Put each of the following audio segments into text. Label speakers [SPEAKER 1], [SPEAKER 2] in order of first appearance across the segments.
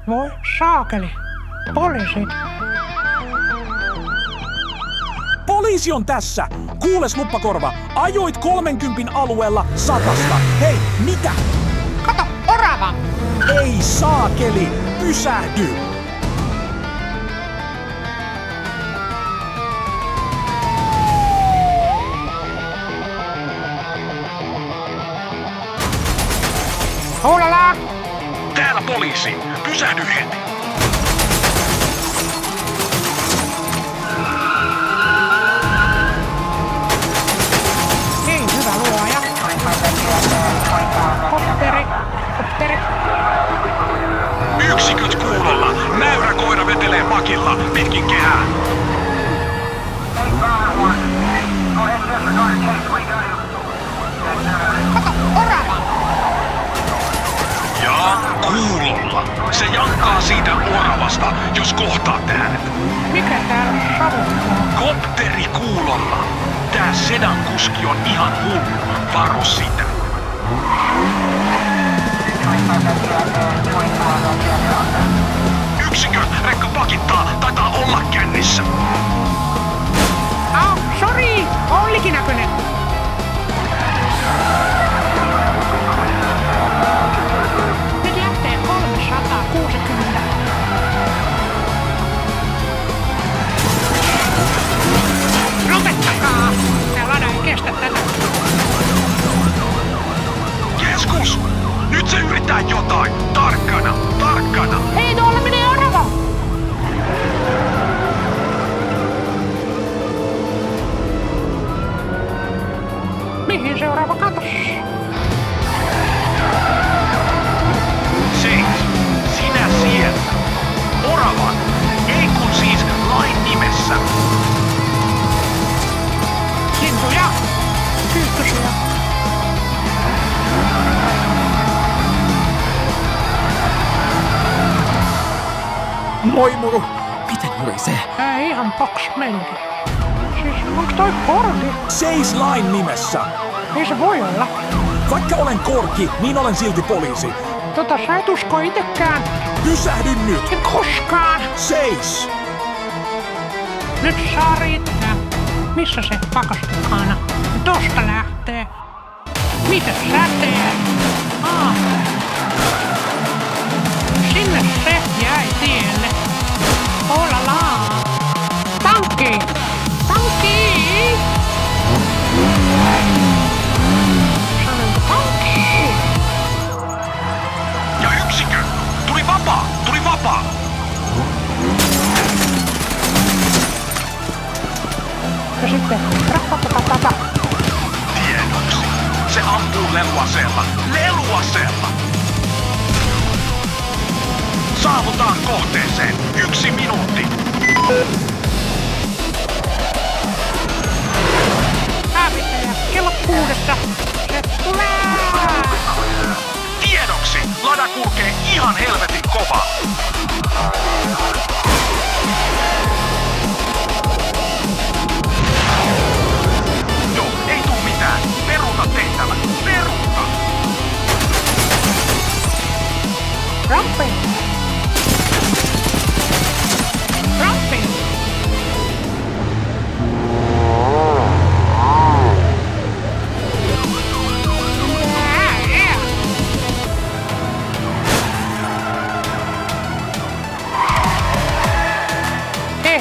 [SPEAKER 1] Voi saakeli. Poliisit.
[SPEAKER 2] Poliisi on tässä! Kuules luppakorva, ajoit 30 alueella 100. Hei, mitä?
[SPEAKER 1] Kato, orava!
[SPEAKER 2] Ei saakeli! Pysähdy!
[SPEAKER 1] Oulala!
[SPEAKER 2] Täällä poliisi! Pysähdy heti!
[SPEAKER 1] Hei, hyvä luoja. Kopperi.
[SPEAKER 2] Yksiköt kuulolla! Näyräkoira vetelee pakilla pitkin kehää!
[SPEAKER 1] Kato, orava!
[SPEAKER 2] Ja kuulolla! Se jankkaa siitä oravasta, jos kohtaat äänet.
[SPEAKER 1] Mikä täällä savuttaa?
[SPEAKER 2] Kopteri kuulolla! Tää sedan kuski on ihan hullu. Varo sitä. Yksikö! Rekka pakittaa! Taitaa olla kännissä!
[SPEAKER 1] Sori! Ollikin näköinen. Nyt lähtee 360. Lopettakaa! Tää lada ei kestä tätä.
[SPEAKER 2] Keskus! Nyt se yrittää jotain! Tarkkana! Tarkkana!
[SPEAKER 1] Hei, tuolla menee orava! Mihin seuraava katos?
[SPEAKER 2] Seis! Sinä siellä! Oravan! Ei kun siis lain nimessä!
[SPEAKER 1] Lintuja! Kyykkysiä!
[SPEAKER 3] Moi moro! Miten oli se?
[SPEAKER 1] Ei ihan paks menty. Siis onks toi korki?
[SPEAKER 2] Seis lain nimessä!
[SPEAKER 1] Ei se voi olla.
[SPEAKER 2] Vaikka olen korki, niin olen silti poliisi.
[SPEAKER 1] Sä et usko itekään.
[SPEAKER 2] Pysähdy nyt!
[SPEAKER 1] En koskaan.
[SPEAKER 2] Seis!
[SPEAKER 1] Nyt saa riittää. Missä se pakastukana? Tosta lähtee. Mitä sä teet? Sinne se jäi tielle. Olalaa. Tankki! Tankki! Sanonko tankki?
[SPEAKER 2] Ja yksikö! Tuli vapaa! Tuli vapaa!
[SPEAKER 1] Ja sitten rapapapapapa.
[SPEAKER 2] Tiedoksi! Se ampuu leluaseella! Leluaseella! Saavutaan kohteeseen! 1 minuutti!
[SPEAKER 1] Hävittäjä, kello 6. Se tulee!
[SPEAKER 2] Tiedoksi! Lada kulkee ihan helvetin kovaa! Joo, ei tuu mitään! Peruuta tehtävä! Peruuta!
[SPEAKER 1] Rampi! Rampi!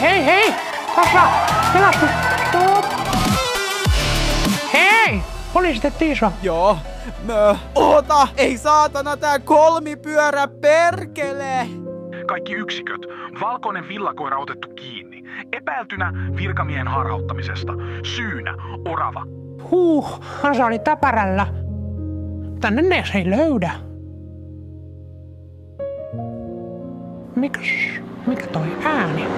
[SPEAKER 1] Hei! Tasa! Pelastus! Stop! Hei! Poliisit etsii sua.
[SPEAKER 3] Joo. Oota! Ei saatana tää kolmipyörä perkele!
[SPEAKER 2] Kaikki yksiköt. Valkoinen villakoira otettu kiinni. Epäiltynä virkamiehen harhauttamisesta. Syynä orava.
[SPEAKER 1] Se oli täpärällä. Tänne ne ei löydä. Mikä toi ääni?